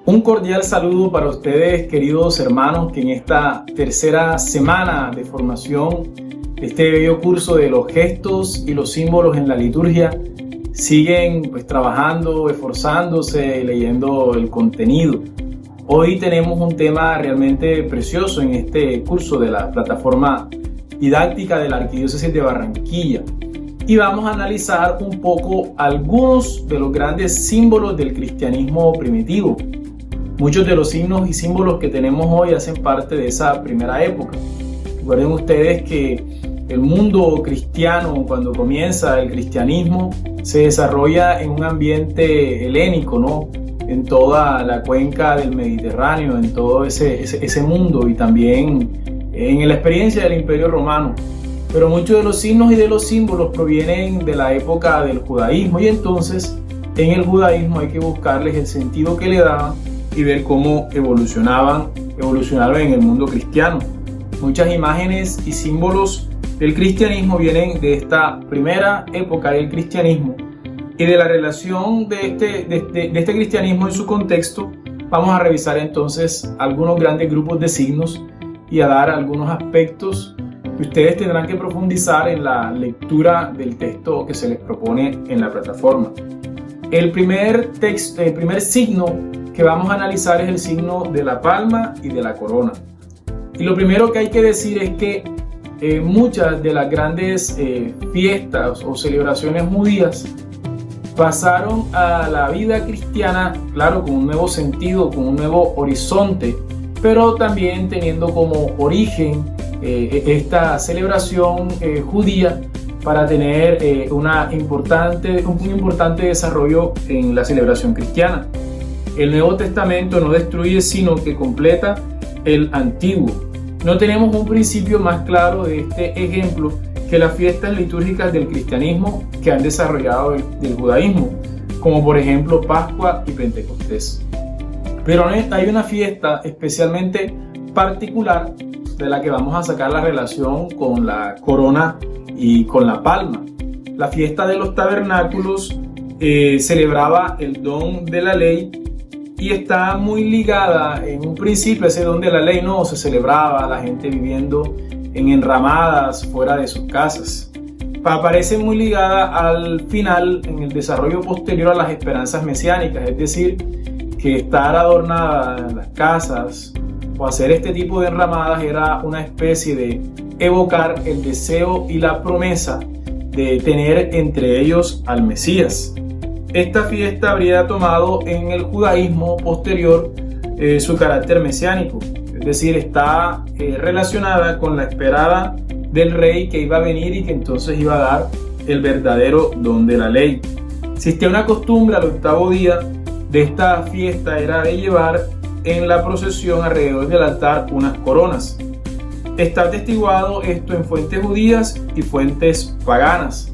Un cordial saludo para ustedes, queridos hermanos, que en esta tercera semana de formación de este bello curso de los gestos y los símbolos en la liturgia siguen trabajando, esforzándose, leyendo el contenido. Hoy tenemos un tema realmente precioso en este curso de la plataforma didáctica de la Arquidiócesis de Barranquilla. Y vamos a analizar un poco algunos de los grandes símbolos del cristianismo primitivo. Muchos de los signos y símbolos que tenemos hoy hacen parte de esa primera época. Recuerden ustedes que el mundo cristiano, cuando comienza el cristianismo, se desarrolla en un ambiente helénico, ¿no? En toda la cuenca del Mediterráneo, en todo ese mundo, y también en la experiencia del Imperio Romano. Pero muchos de los signos y de los símbolos provienen de la época del judaísmo, y entonces en el judaísmo hay que buscarles el sentido que le daban y ver cómo evolucionaron en el mundo cristiano. Muchas imágenes y símbolos del cristianismo vienen de esta primera época del cristianismo, y de la relación de este cristianismo en su contexto vamos a revisar entonces algunos grandes grupos de signos y a dar algunos aspectos que ustedes tendrán que profundizar en la lectura del texto que se les propone en la plataforma. El primer signo que vamos a analizar es el signo de la palma y de la corona. Y lo primero que hay que decir es que muchas de las grandes fiestas o celebraciones judías pasaron a la vida cristiana, claro, con un nuevo sentido, con un nuevo horizonte, pero también teniendo como origen esta celebración judía para tener un importante desarrollo en la celebración cristiana. El Nuevo Testamento no destruye, sino que completa el Antiguo. No tenemos un principio más claro de este ejemplo que las fiestas litúrgicas del cristianismo que han desarrollado del judaísmo, como por ejemplo Pascua y Pentecostés. Pero hay una fiesta especialmente particular de la que vamos a sacar la relación con la corona y con la palma. La fiesta de los tabernáculos celebraba el don de la ley y está muy ligada en un principio. Ese don de la ley no se celebraba, la gente viviendo en enramadas fuera de sus casas. Aparece muy ligada al final, en el desarrollo posterior, a las esperanzas mesiánicas, es decir, que estar adornadas las casas o hacer este tipo de enramadas era una especie de evocar el deseo y la promesa de tener entre ellos al Mesías. Esta fiesta habría tomado en el judaísmo posterior su carácter mesiánico, es decir, está relacionada con la esperada del rey que iba a venir y que entonces iba a dar el verdadero don de la ley. Existía una costumbre al octavo día de esta fiesta, era de llevar en la procesión alrededor del altar unas coronas. Está atestiguado esto en fuentes judías y fuentes paganas.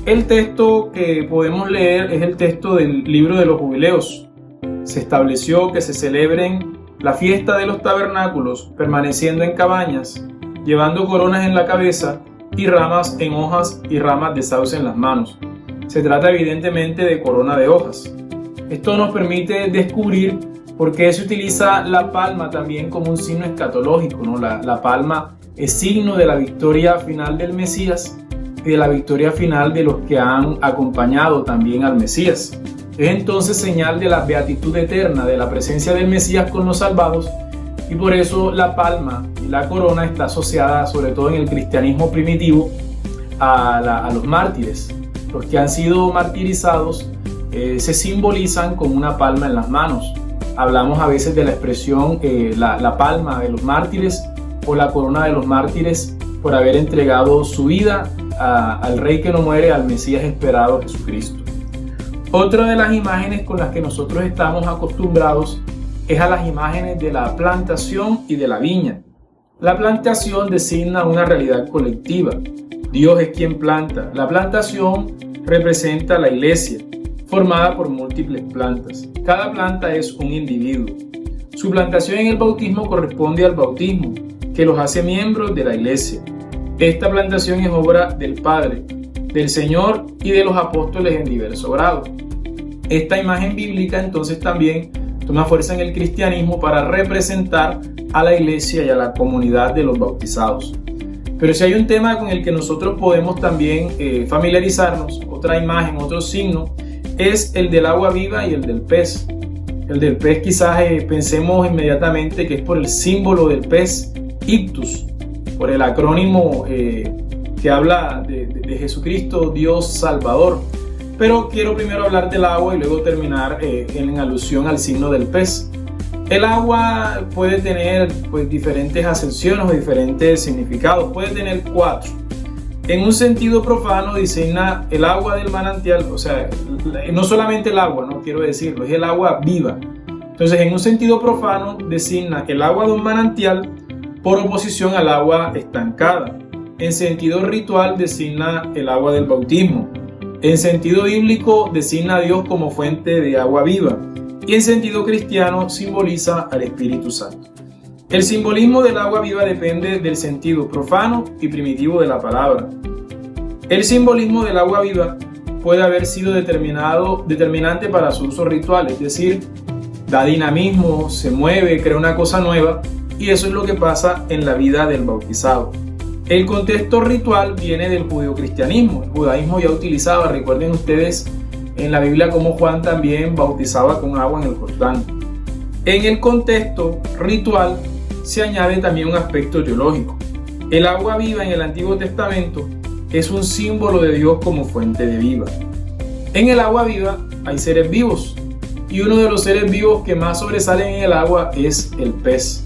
El texto que podemos leer es el texto del libro de los jubileos. Se estableció que se celebren la fiesta de los tabernáculos permaneciendo en cabañas, llevando coronas en la cabeza y ramas en hojas y ramas de sauce en las manos. Se trata evidentemente de corona de hojas. Esto nos permite descubrir por qué se utiliza la palma también como un signo escatológico, ¿no? La palma es signo de la victoria final del Mesías y de la victoria final de los que han acompañado también al Mesías. Es entonces señal de la beatitud eterna, de la presencia del Mesías con los salvados, y por eso la palma y la corona está asociada, sobre todo en el cristianismo primitivo, a los mártires. Los que han sido martirizados se simbolizan con una palma en las manos. Hablamos a veces de la expresión la palma de los mártires o la corona de los mártires por haber entregado su vida al Rey que no muere, al Mesías esperado, Jesucristo. Otra de las imágenes con las que nosotros estamos acostumbrados es a las imágenes de la plantación y de la viña. La plantación designa una realidad colectiva. Dios es quien planta. La plantación representa la iglesia, formada por múltiples plantas. Cada planta es un individuo. Su plantación en el bautismo corresponde al bautismo, que los hace miembros de la iglesia. Esta plantación es obra del Padre, del Señor y de los apóstoles en diverso grado. Esta imagen bíblica entonces también toma fuerza en el cristianismo para representar a la iglesia y a la comunidad de los bautizados. Pero si hay un tema con el que nosotros podemos también familiarizarnos, otra imagen, otro signo, es el del agua viva y el del pez. El del pez quizás pensemos inmediatamente que es por el símbolo del pez, ictus, por el acrónimo que habla de Jesucristo, Dios Salvador. Pero quiero primero hablar del agua y luego terminar en alusión al signo del pez. El agua puede tener diferentes acepciones o diferentes significados, puede tener 4. En un sentido profano designa el agua del manantial, o sea, no solamente el agua, no quiero decirlo, es el agua viva. Entonces, en un sentido profano designa el agua de un manantial por oposición al agua estancada. En sentido ritual designa el agua del bautismo. En sentido bíblico designa a Dios como fuente de agua viva. Y en sentido cristiano simboliza al Espíritu Santo. El simbolismo del agua viva depende del sentido profano y primitivo de la palabra. El simbolismo del agua viva puede haber sido determinante para su uso ritual, es decir, da dinamismo, se mueve, crea una cosa nueva, y eso es lo que pasa en la vida del bautizado. El contexto ritual viene del judeocristianismo. El judaísmo ya utilizaba, recuerden ustedes en la Biblia cómo Juan también bautizaba con agua en el Jordán. En el contexto ritual se añade también un aspecto teológico. El agua viva en el Antiguo Testamento es un símbolo de Dios como fuente de vida. En el agua viva hay seres vivos, y uno de los seres vivos que más sobresalen en el agua es el pez.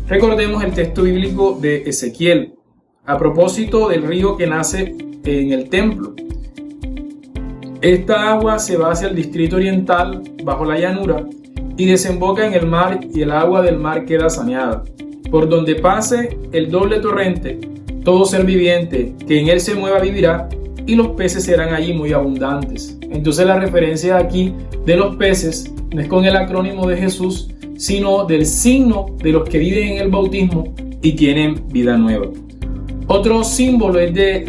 Recordemos el texto bíblico de Ezequiel, a propósito del río que nace en el templo. Esta agua se va hacia el distrito oriental, bajo la llanura, y desemboca en el mar, y el agua del mar queda saneada. Por donde pase el doble torrente, todo ser viviente que en él se mueva vivirá, y los peces serán allí muy abundantes. Entonces la referencia aquí de los peces no es con el acrónimo de Jesús, sino del signo de los que viven en el bautismo y tienen vida nueva. Otro símbolo es de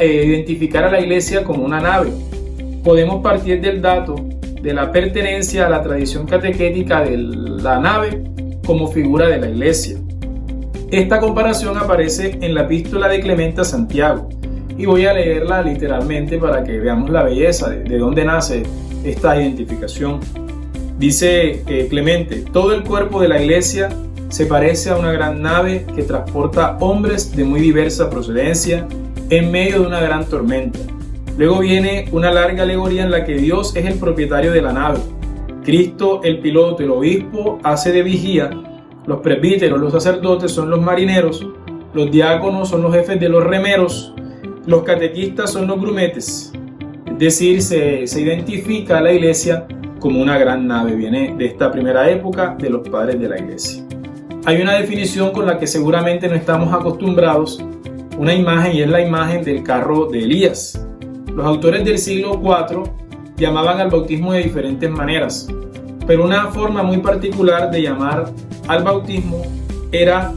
identificar a la iglesia como una nave. Podemos partir del dato de la pertenencia a la tradición catequética de la nave como figura de la iglesia. Esta comparación aparece en la epístola de Clemente a Santiago, y voy a leerla literalmente para que veamos la belleza de dónde nace esta identificación. Dice Clemente: todo el cuerpo de la iglesia se parece a una gran nave que transporta hombres de muy diversa procedencia en medio de una gran tormenta. Luego viene una larga alegoría en la que Dios es el propietario de la nave. Cristo, el piloto, el obispo, hace de vigía. Los presbíteros, los sacerdotes son los marineros. Los diáconos son los jefes de los remeros. Los catequistas son los grumetes. Es decir, se identifica a la iglesia como una gran nave. Viene de esta primera época de los padres de la iglesia. Hay una definición con la que seguramente no estamos acostumbrados, una imagen, y es la imagen del carro de Elías. Los autores del siglo IV llamaban al bautismo de diferentes maneras, pero una forma muy particular de llamar al bautismo era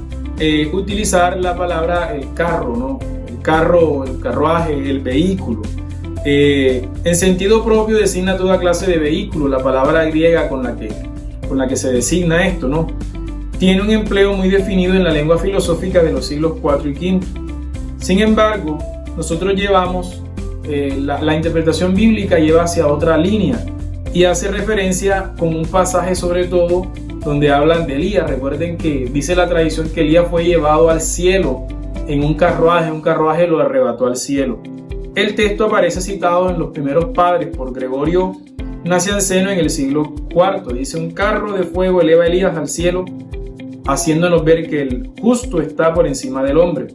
utilizar la palabra el carro, ¿no? El carro, el carruaje, el vehículo. En sentido propio designa toda clase de vehículo, la palabra griega con la que se designa esto, ¿no? Tiene un empleo muy definido en la lengua filosófica de los siglos IV y V. Sin embargo, nosotros llevamos la interpretación bíblica lleva hacia otra línea y hace referencia con un pasaje sobre todo donde hablan de Elías. Recuerden que dice la tradición que Elías fue llevado al cielo en un carruaje lo arrebató al cielo. El texto aparece citado en los primeros padres por Gregorio Nacianceno en el siglo IV. Dice: un carro de fuego eleva a Elías al cielo, haciéndonos ver que el justo está por encima del hombre.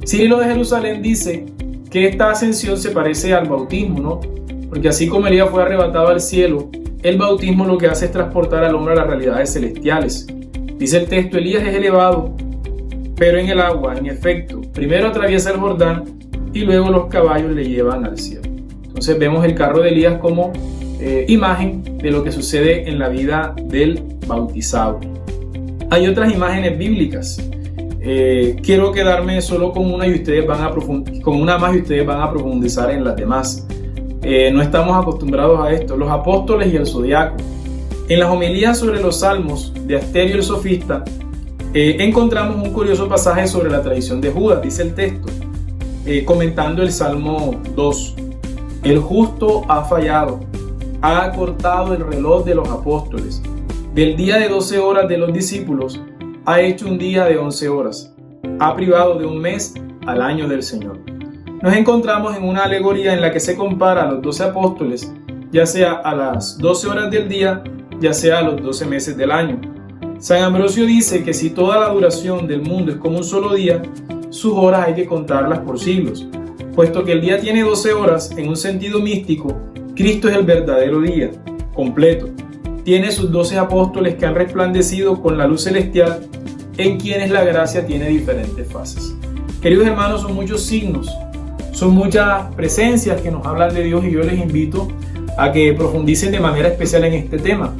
Cirilo de Jerusalén dice que esta ascensión se parece al bautismo, ¿no? Porque así como Elías fue arrebatado al cielo, el bautismo lo que hace es transportar al hombre a las realidades celestiales. Dice el texto: Elías es elevado, pero en el agua, en efecto, primero atraviesa el Jordán y luego los caballos le llevan al cielo. Entonces vemos el carro de Elías como imagen de lo que sucede en la vida del bautizado. Hay otras imágenes bíblicas. Quiero quedarme solo con una y ustedes van a profundizar en las demás. No estamos acostumbrados a esto. Los apóstoles y el zodiaco. En las homilías sobre los salmos de Asterio el sofista, encontramos un curioso pasaje sobre la traición de Judas. Dice el texto, comentando el Salmo 2: el justo ha fallado, ha acortado el reloj de los apóstoles, del día de 12 horas de los discípulos ha hecho un día de 11 horas, ha privado de un mes al año del Señor. Nos encontramos en una alegoría en la que se compara a los 12 apóstoles, ya sea a las 12 horas del día, ya sea a los 12 meses del año. San Ambrosio dice que si toda la duración del mundo es como un solo día, sus horas hay que contarlas por siglos. Puesto que el día tiene 12 horas, en un sentido místico, Cristo es el verdadero día, completo. Tiene sus 12 apóstoles que han resplandecido con la luz celestial, en quienes la gracia tiene diferentes fases. Queridos hermanos, son muchos signos, son muchas presencias que nos hablan de Dios, y yo les invito a que profundicen de manera especial en este tema.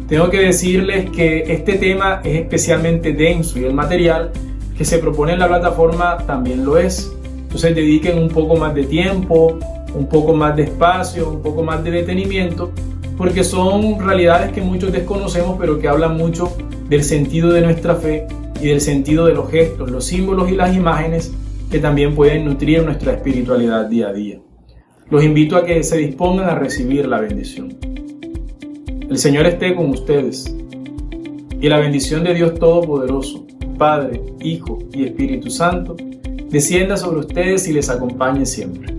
Tengo que decirles que este tema es especialmente denso, y el material que se propone en la plataforma también lo es. Entonces dediquen un poco más de tiempo, un poco más de espacio, un poco más de detenimiento, porque son realidades que muchos desconocemos, pero que hablan mucho del sentido de nuestra fe y del sentido de los gestos, los símbolos y las imágenes que también pueden nutrir nuestra espiritualidad día a día. Los invito a que se dispongan a recibir la bendición. El Señor esté con ustedes, y la bendición de Dios Todopoderoso, Padre, Hijo y Espíritu Santo, descienda sobre ustedes y les acompañe siempre.